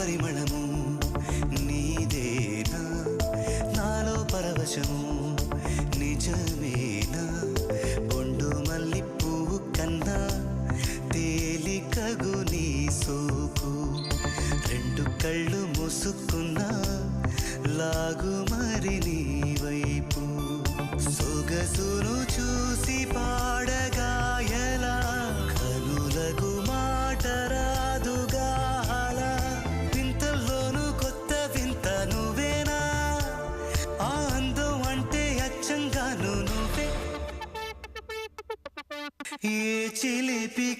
పరిమళము నీదేనా నాలో పరవశము నిజమేనా బొండు మల్లి పువ్వు కన్నా తేలికగు నీ సోకు రెండు కళ్ళు మూసుకున్నా లాగు మరి నీ వైపు సొగసును చూసి పాడగాయలా కనులకు మాట రాదుగా వింతల్లోనూ కొత్త వింత నువ్వేనా ఆ అందం అంటే అచ్చంగాను నువ్వే ఏ చిలిపి